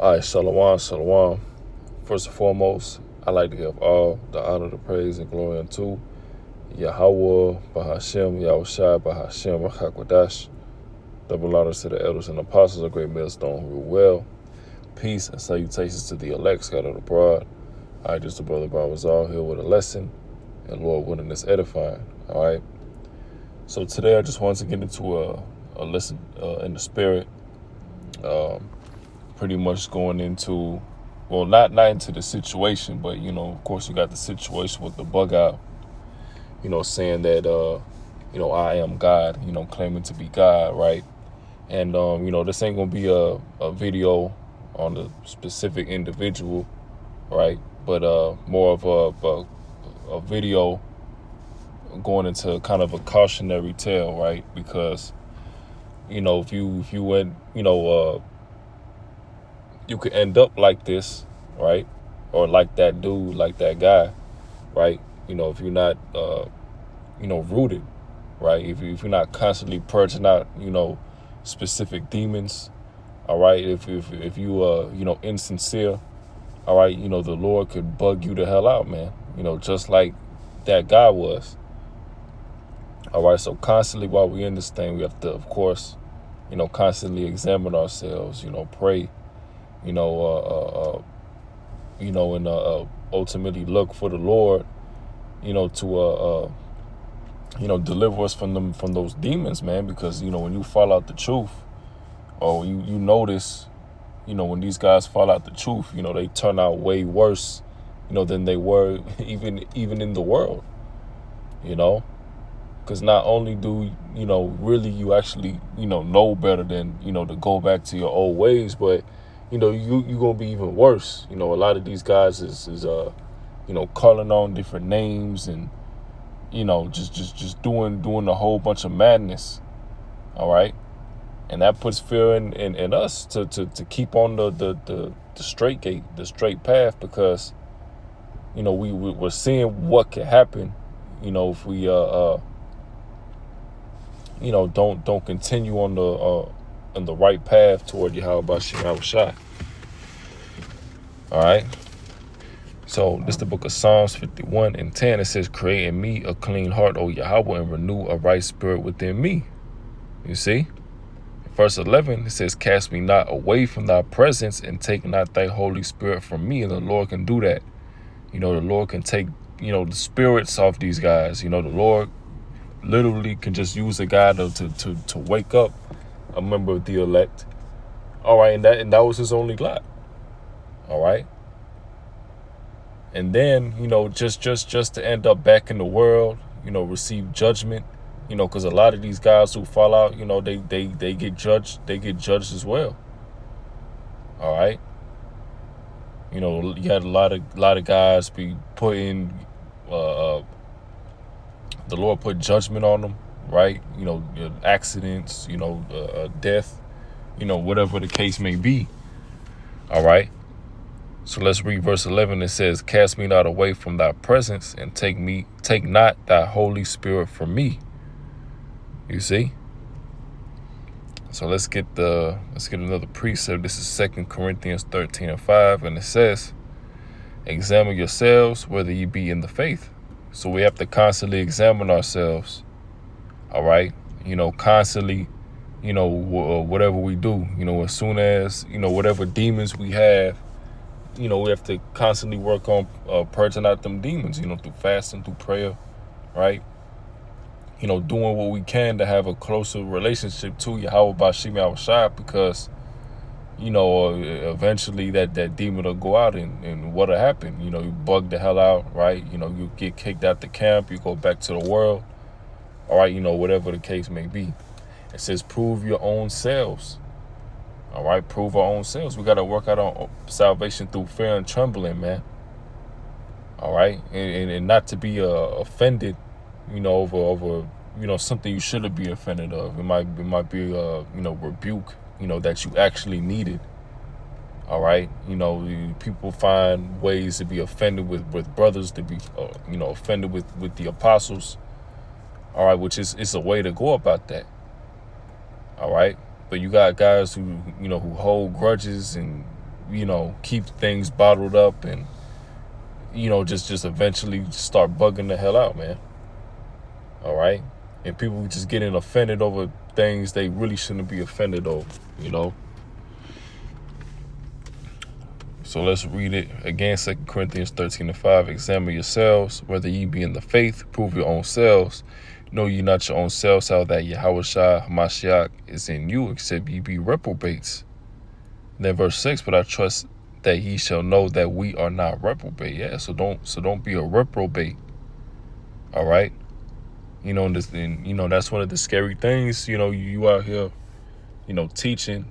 All right, shalom, shalom. First and foremost, I like to give all the honor, the praise, and glory unto Yahweh, Bahashem, Yahushua, Bahashem, Rachakwadash. Double honors to the elders and apostles of Great Millstone who rule well. Peace and salutations to the elect scattered abroad. I just the brother Barbazal here with a lesson, and Lord willing this edifying. All right. So today I just wanted to get into a lesson in the spirit. Pretty much going into, well, not into the situation, but of course you got the situation with the bug out. Saying that I am God. Claiming to be God, right? And this ain't gonna be a video on the specific individual, right? But more of a video going into kind of a cautionary tale, right? Because if you went, you could end up like this, right? Or like that dude, like that guy, right? If you're not rooted, right? If you're not constantly purging out, specific demons, all right? If you insincere, all right, the Lord could bug you the hell out, man. Just like that guy was. All right, so constantly while we in this thing, we have to, of course, constantly examine ourselves, pray, and ultimately look for the Lord, to deliver us from those demons, man. Because when you fall out the truth, or you notice, when these guys fall out the truth, they turn out way worse, than they were even in the world, Because not only do really you actually know better than to go back to your old ways, but you gonna be even worse. A lot of these guys is calling on different names and just doing a whole bunch of madness. All right, and that puts fear in us to keep on the straight gate, the straight path, because we're seeing what can happen if we don't continue on the right path toward Yahweh Shai. All right. So this is the book of Psalms 51:10. It says, "Create in me a clean heart, O Yahweh, and renew a right spirit within me." You see? Verse 11, it says, "Cast me not away from thy presence, and take not thy Holy Spirit from me." And the Lord can do that. The Lord can take, the spirits off these guys. The Lord literally can just use a guy to wake up a member of the elect. All right, and that was his only lot. All right. And then, just to end up back in the world, receive judgment, because a lot of these guys who fall out, they get judged. They get judged as well. All right. You had a lot of guys be put in, the Lord put judgment on them, right? Accidents, death, whatever the case may be. All right. So let's read verse 11. It says, "Cast me not away from thy presence, and take not thy Holy Spirit from me." You see? So let's get another precept. This is 2 Corinthians 13:5, and it says, "Examine yourselves whether ye be in the faith." So we have to constantly examine ourselves. All right, constantly, whatever we do, as soon as whatever demons we have. We have to constantly work on purging out them demons, through fasting, through prayer, right? Doing what we can to have a closer relationship to Yahweh Bashim Yahushua, because, eventually that demon will go out, and what'll happen? You bug the hell out, right? You get kicked out the camp, you go back to the world, all right, whatever the case may be. It says, prove your own selves. All right, prove our own selves. We got to work out our salvation through fear and trembling, man. All right, and not to be offended, over something you shouldn't be offended of. It might be rebuke, that you actually needed. All right, people find ways to be offended with brothers, to be offended with the apostles. All right, which is a way to go about that. All right. But you got guys who hold grudges and, keep things bottled up and, just eventually start bugging the hell out, man. All right. And people just getting offended over things they really shouldn't be offended over. So let's read it again. 2 Corinthians 13:5. Examine yourselves, whether ye be in the faith, prove your own selves. Know ye not your own selves, how that Yahushua Hamashiach is in you, except ye be reprobates. Then verse 6, but I trust that ye shall know that we are not reprobate. Yeah, so don't be a reprobate. All right. And that's one of the scary things. You out here, teaching,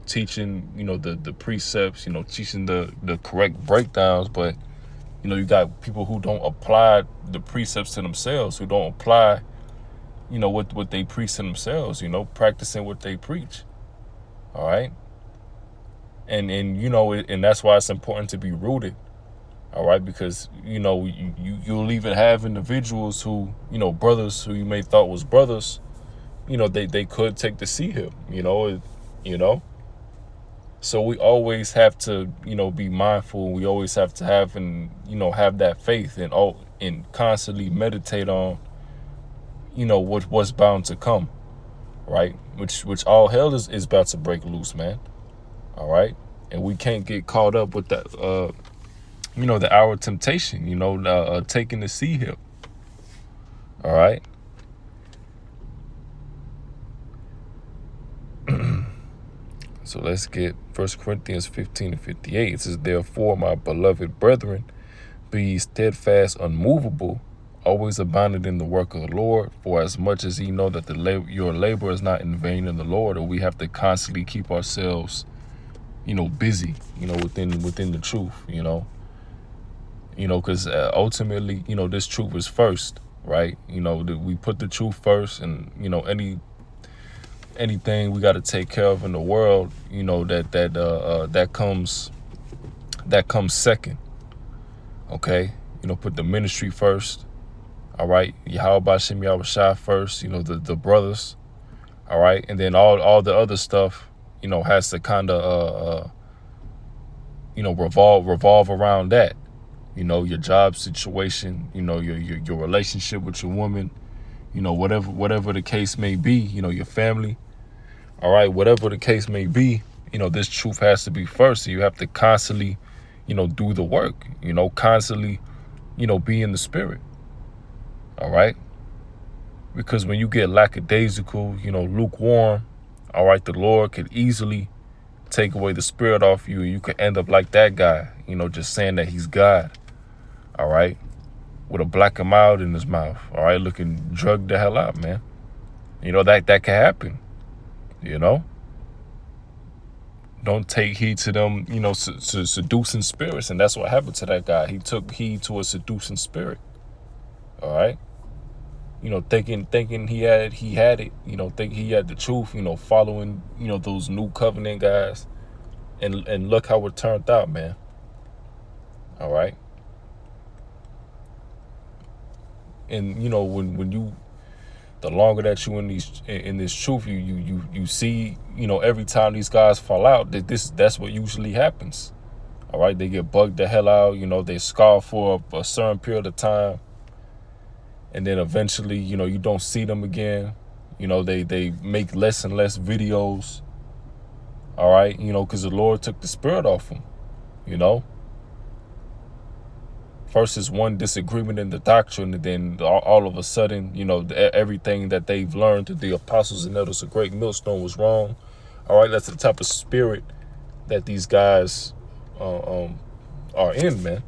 teaching, the precepts, teaching the correct breakdowns, but you got people who don't apply the precepts to themselves, who don't apply, what they preach to themselves, practicing what they preach. All right. And that's why it's important to be rooted. All right. Because, you'll even have individuals who, brothers who you may thought was brothers, they could take the C hill, So we always have to, be mindful. We always have to have have that faith and constantly meditate on, what's bound to come, right? Which all hell is about to break loose, man. All right. And we can't get caught up with that, the hour of temptation, taking the C hill. All right. So let's get 1 Corinthians 15:58. It says, therefore, my beloved brethren, be ye steadfast, unmovable, always abounding in the work of the Lord, for as much as ye know that your labor is not in vain in the Lord. Or we have to constantly keep ourselves, busy, within the truth, because ultimately, this truth is first, right? We put the truth first, and anything we got to take care of in the world, that comes second. Okay, put the ministry first. All right, Yahweh Shem Yahushua first. The brothers. All right, and then all the other stuff, has to kind of revolve around that. Your job situation. Your relationship with your woman. Whatever the case may be. Your family. All right, whatever the case may be, this truth has to be first. So you have to constantly, do the work, constantly, be in the spirit. All right. Because when you get lackadaisical, lukewarm, all right, the Lord could easily take away the spirit off you. You could end up like that guy, just saying that he's God. All right. With a black and mild in his mouth. All right. Looking drugged the hell out, man. That can happen. Don't take heed to them, seducing spirits. And that's what happened to that guy. He took heed to a seducing spirit. All right. Thinking he had it, thinking he had the truth, following, those new covenant guys. And look how it turned out, man. All right. And, when you, the longer that you in this truth, you see, every time these guys fall out, that's what usually happens. All right, they get bugged the hell out. They scar for a certain period of time, and then eventually, you don't see them again. They make less and less videos. All right, because the Lord took the spirit off them. First is one disagreement in the doctrine, and then all of a sudden, everything that they've learned to the apostles and elders, a great millstone, was wrong. All right, that's the type of spirit that these guys are in, man.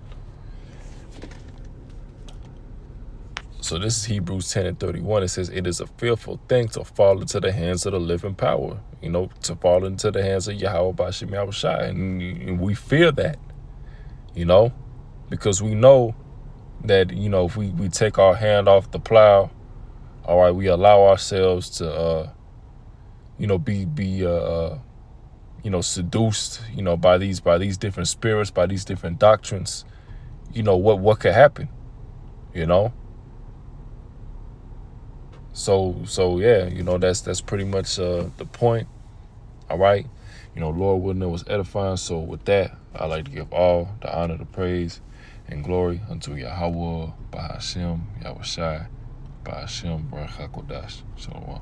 So this is Hebrews 10:31. It says, it is a fearful thing to fall into the hands of the living power, to fall into the hands of Yahweh B'Shem Yahushua. And we fear that, because we know that, if we take our hand off the plow, all right, we allow ourselves to, be seduced, by these different spirits, by these different doctrines, what could happen, So yeah, that's pretty much the point. All right. Lord willing, it was edifying. So with that, I like to give all the honor, the praise, and glory unto Yahweh, Bahashem, Yahushai, Bahashem, Baruch HaKodesh. Shalom.